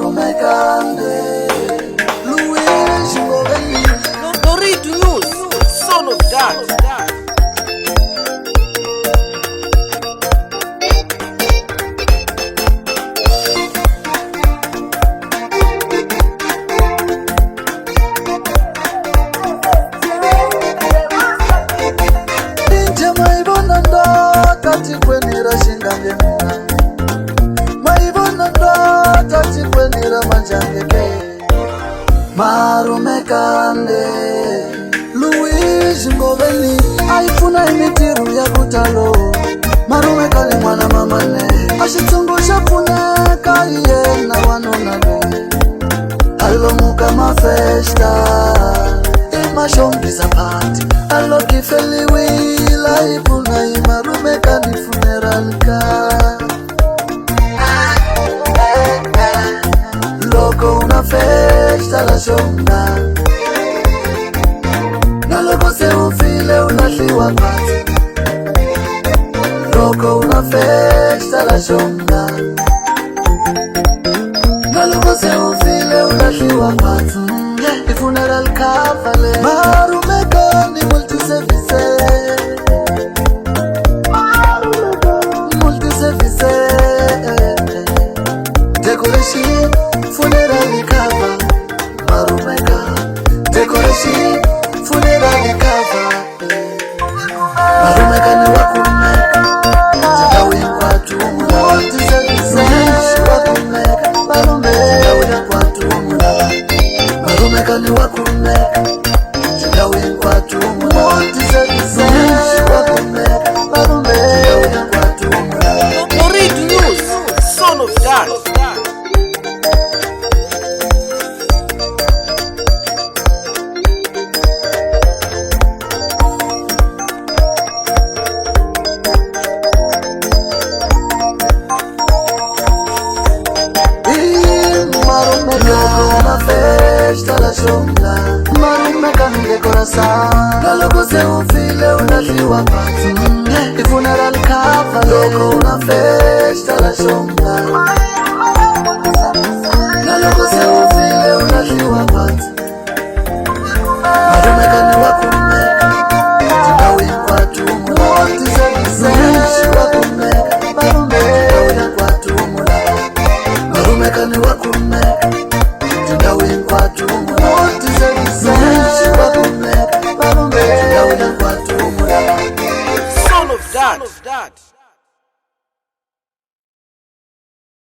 Marume Kande, Louis Ngobeni. No read news, son of that. Tati kwenira shingange mina maibona ndo tati kwenira manjangeke Marume Kande, Louis Ngobeni aifuna imitiru ya kutalo Marume Kande mwana mamane ashitungusha funeka iye na wanonale alomuka mafesta imashongisa pati alokifeliwila ifuna Marume Kande funeral ka loko una festa la shonga na loko se ufile unashiwa pati loko una festa la shonga na loko se ufile unashiwa pati funeral ka vale Marume Kande multi-service decoration funeral cover Marume Kande decoration funeral cover Marume Kande wakumeka chakawi kwa tumula multi-service wakumeka Marume chakawi kwa tumula Marume Kande wakumeka chakawi kwa tumula multi-service wakumeka Marume chakawi kwa tumula. No read news, son of that. Marume Kande coração na logo se ufile unashiwa pati funeral cover logo una festa la shonga na logo se ufile unashiwa pati Marume Kande wakumeka chikawi kwa tumula multi-service wakumeka Marume chikawi kwa tumula Marume Kande wakumeka chikawi kwa tumula Son of that.